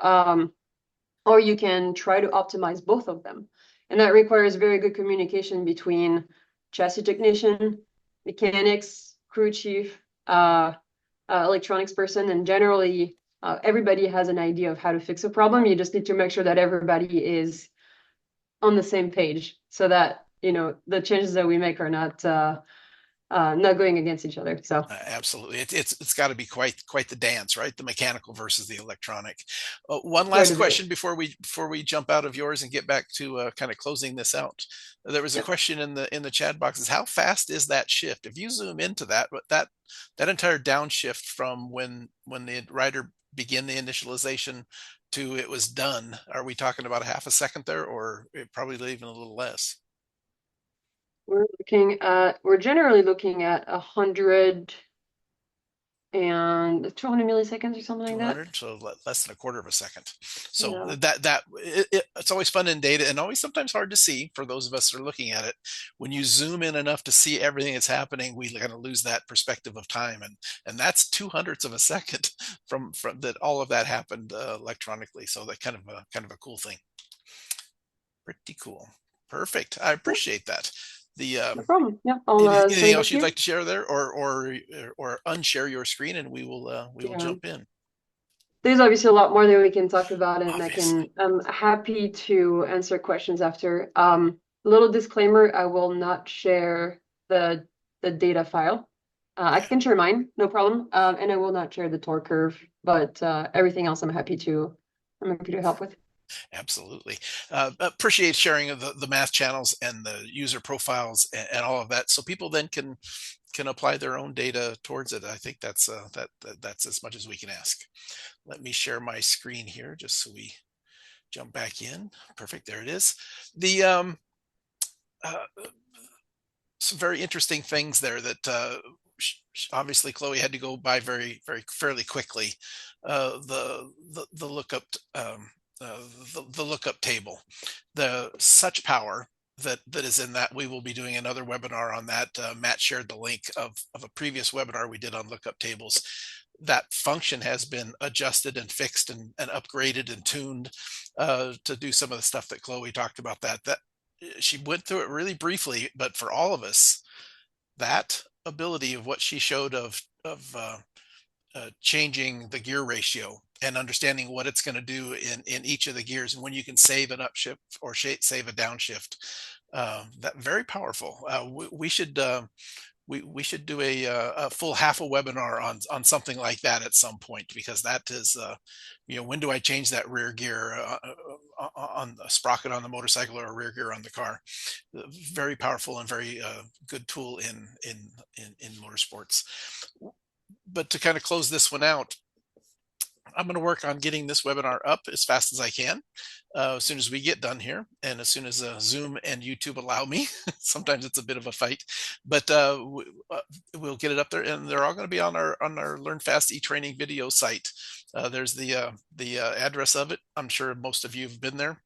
or you can try to optimize both of them. And that requires very good communication between chassis technician, mechanics, crew chief, electronics person, and generally everybody has an idea of how to fix a problem. You just need to make sure that everybody is on the same page so that, the changes that we make are not going against each other. So
Absolutely, it's got to be quite the dance, right? The mechanical versus the electronic. One
quite
last
a bit.
question before we jump out of yours and get back to kind of closing this out. There was a
Yep.
question in the chat boxes. How fast is that shift? If you zoom into that entire downshift from when the rider began the initialization to it was done, are we talking about a half a second there, or probably even a little less?
We're generally looking at 100, and 200 milliseconds or something like that.
200, so less than a quarter of a second. So
Yeah.
it's always fun in data, and always sometimes hard to see for those of us that are looking at it. When you zoom in enough to see everything that's happening, we kind of lose that perspective of time, and that's 200ths of a second from that. All of that happened electronically, so that kind of a cool thing. Pretty cool. Perfect. I
Yeah,
appreciate that. The
no problem. Yeah, I'll
anything
send
else
it
you'd
here.
like to share there, or unshare your screen, and we will
Yeah.
jump in.
There's obviously a lot more that we can talk about, and
Obviously.
I'm happy to answer questions after. Little disclaimer, I will not share the data file. I
Yeah.
can share mine, no problem. And I will not share the torque curve, but everything else I'm happy to help with.
Absolutely. Appreciate sharing of the math channels and the user profiles and all of that, so people then can apply their own data towards it. I think that's as much as we can ask. Let me share my screen here just so we jump back in. Perfect. There it is. The uh, some very interesting things there that obviously Chloe had to go by very fairly quickly. The lookup the lookup table, the such power that is in that. We will be doing another webinar on that. Matt shared the link of a previous webinar we did on lookup tables. That function has been adjusted and fixed and upgraded and tuned to do some of the stuff that Chloe talked about. That she went through it really briefly, but for all of us, that ability of what she showed of changing the gear ratio and understanding what it's going to do in each of the gears, and when you can save an upshift or save a downshift, that very powerful. We should do a full half a webinar on something like that at some point, because that is when do I change that rear gear on a sprocket on the motorcycle or a rear gear on the car. Very powerful and very good tool in motorsports. But to kind of close this one out, I'm going to work on getting this webinar up as fast as I can, as soon as we get done here, and as soon as Zoom and YouTube allow me. Sometimes it's a bit of a fight, but we'll get it up there, and they're all going to be on our Learn Fast e-training video site. There's the address of it. I'm sure most of you have been there.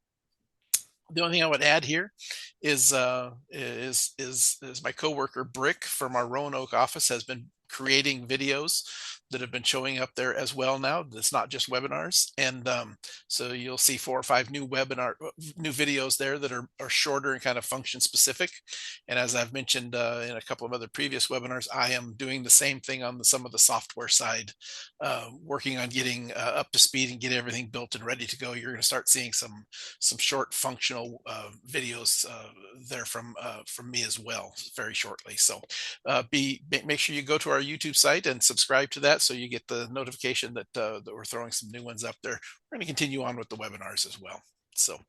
The only thing I would add here is my coworker Brick from our Roanoke office has been creating videos that have been showing up there as well now. It's not just webinars, and so you'll see 4 or 5 new videos there that are shorter and kind of function specific. And as I've mentioned in a couple of other previous webinars, I am doing the same thing on some of the software side, working on getting up to speed and get everything built and ready to go. You're going to start seeing some short functional videos there from me as well very shortly. So make sure you go to our YouTube site and subscribe to that, so you get the notification that we're throwing some new ones up there. We're going to continue on with the webinars as well, so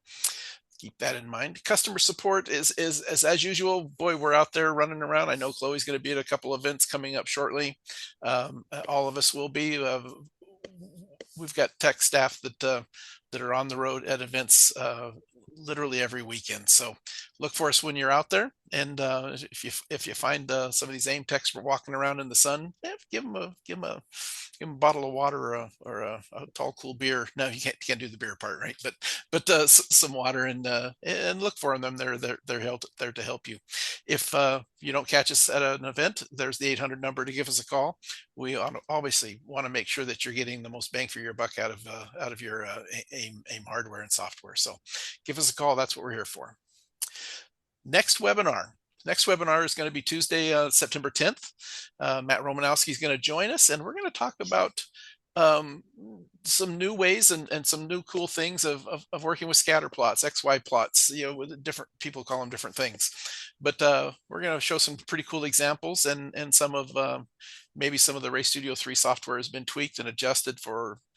keep that in mind. Customer support is as usual. Boy, we're out there running around. I know Chloe's going to be at a couple events coming up shortly. All of us will be. We've got tech staff that are on the road at events literally every weekend. So look for us when you're out there. And if you find some of these AIM techs walking around in the sun, give them a bottle of water or a tall cool beer. No, you can't do the beer part, right? But some water, and look for them. They're there to help you. If you don't catch us at an event, there's the 800 number to give us a call. We obviously want to make sure that you're getting the most bang for your buck out of your AIM hardware and software. So give us a call. That's what we're here for. Next webinar is going to be Tuesday, September 10th. Matt Romanowski is going to join us, and we're going to talk about some new ways and some new cool things of working with scatter plots, XY plots. With different people call them different things, but we're going to show some pretty cool examples, and some of maybe some of the Race Studio 3 software has been tweaked and adjusted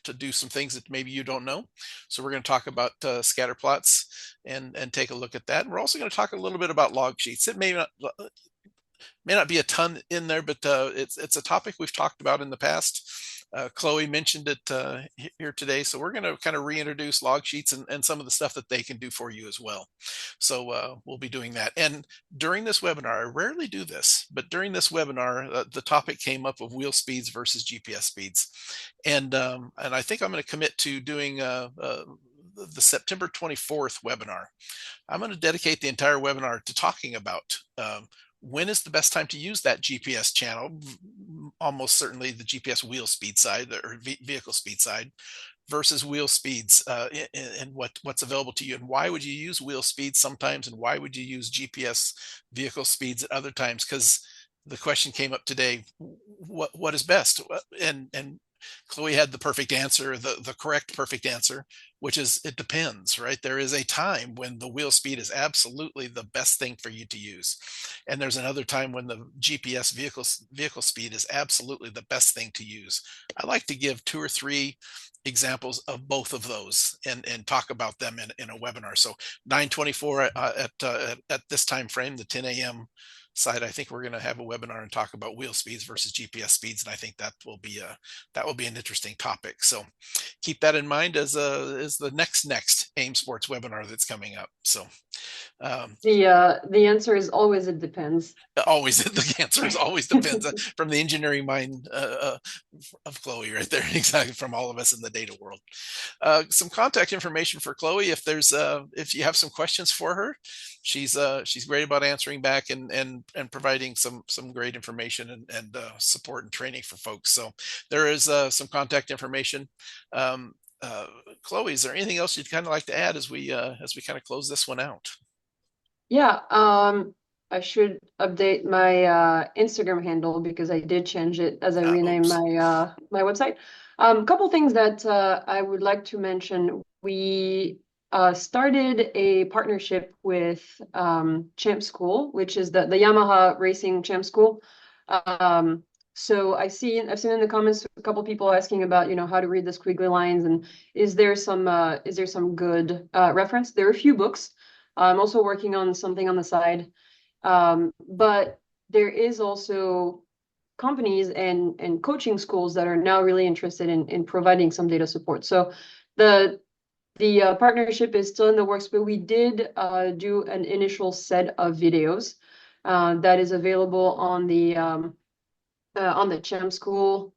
to do some things that maybe you don't know. So we're going to talk about scatter plots and take a look at that. And we're also going to talk a little bit about log sheets. It may not be a ton in there, but it's a topic we've talked about in the past. Chloe mentioned it here today, so we're going to kind of reintroduce log sheets and some of the stuff that they can do for you as well. So we'll be doing that. And during this webinar, I rarely do this, but during this webinar, the topic came up of wheel speeds versus GPS speeds, and I think I'm going to commit to doing the September 24th webinar. I'm going to dedicate the entire webinar to talking about when is the best time to use that GPS channel, almost certainly the GPS wheel speed side or vehicle speed side versus wheel speeds and what's available to you, and why would you use wheel speeds sometimes and why would you use GPS vehicle speeds at other times, because the question came up today, what is best? And Chloe had the perfect answer, the correct perfect answer, which is it depends, right? There is a time when the wheel speed is absolutely the best thing for you to use. And there's another time when the GPS vehicle speed is absolutely the best thing to use. I like to give 2 or 3 examples of both of those and talk about them in a webinar. So 9:24 at this time frame, the 10 a.m. side, I think we're going to have a webinar and talk about wheel speeds versus GPS speeds, and I think that will be an interesting topic. So keep that in mind as the next AIM Sports webinar that's coming up. So
The answer is always it depends.
always the answer is always depends from the engineering mind of Chloe right there, exactly, from all of us in the data world. Some contact information for Chloe if you have some questions for her. She's great about answering back and providing some great information and support and training for folks. So there is some contact information. Chloe, is there anything else you'd kind of like to add as we kind of close this one out?
Yeah, I should update my Instagram handle because I did change it as I renamed
Oops.
my website. A couple things that I would like to mention. We started a partnership with Champ School, which is the Yamaha Racing Champ School. So I've seen in the comments a couple people asking about, how to read the squiggly lines and is there some good reference? There are a few books. I'm also working on something on the side. But there is also companies and coaching schools that are now really interested in providing some data support. So the partnership is still in the works, but we did do an initial set of videos that is available on the Cham School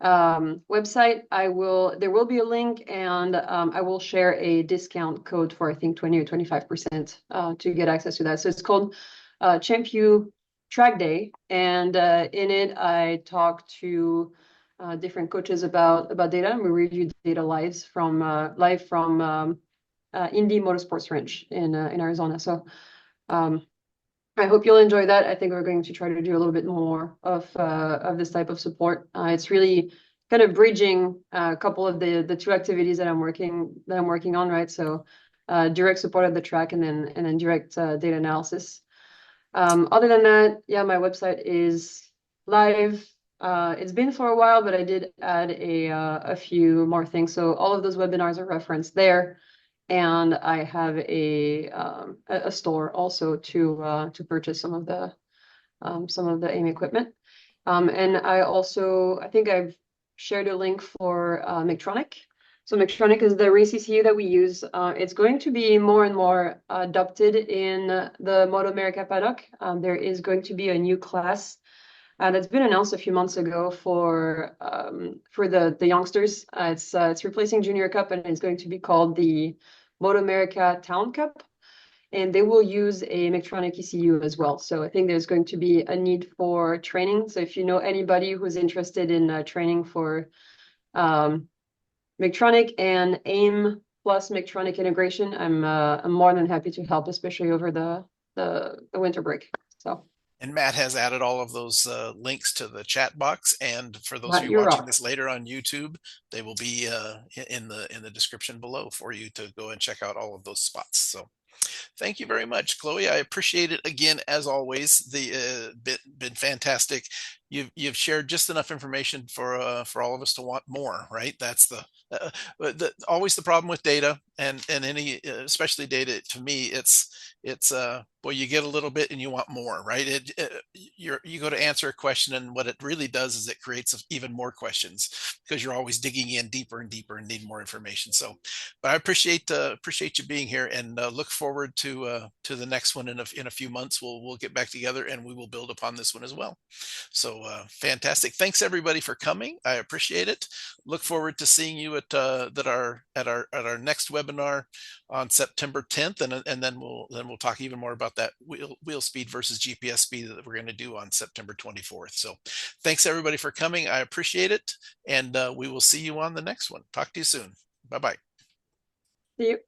website. There will be a link and I will share a discount code for I think 20 or 25% to get access to that. So it's called Champu Track Day, and in it I talk to different coaches about data, and we review data live from Indy Motorsports Ranch in Arizona. So I hope you'll enjoy that. I think we're going to try to do a little bit more of this type of support. It's really kind of bridging a couple of the two activities that I'm working on, right? So direct support at the track and then direct data analysis. Other than that, yeah, my website is live. It's been for a while, but I did add a few more things. So all of those webinars are referenced there. And I have a store also to purchase some of the AIM equipment. And I think I've shared a link for Medtronic. So Medtronic is the race ECU that we use. It's going to be more and more adopted in the MotoAmerica paddock. There is going to be a new class that's been announced a few months ago for the youngsters. It's replacing Junior Cup and it's going to be called the MotoAmerica Town Cup, and they will use a Medtronic ECU as well. So I think there's going to be a need for training. So if you know anybody who's interested in training for Medtronic and AIM plus Medtronic integration, I'm more than happy to help, especially over the winter break. So.
And Matt has added all of those links to the chat box. And for those of
Matt,
you
you're
watching
up.
this later on YouTube, they will be in the description below for you to go and check out all of those spots. So Thank you very much, Chloe. I appreciate it again, as always. Been fantastic. You've shared just enough information for all of us to want more, right? That's always the problem with data, and any especially data. To me, it's well, you get a little bit and you want more, right? You go to answer a question, and what it really does is it creates even more questions because you're always digging in deeper and deeper and need more information. So, but I appreciate you being here, and look forward to the next one in a few months. We'll get back together and we will build upon this one as well. So fantastic! Thanks everybody for coming. I appreciate it. Look forward to seeing you at our next webinar on September 10th, and then we'll talk even more about that wheel speed versus GPS speed that we're going to do on September 24th. So thanks everybody for coming. I appreciate it, and we will see you on the next one. Talk to you soon. Bye bye.
See you.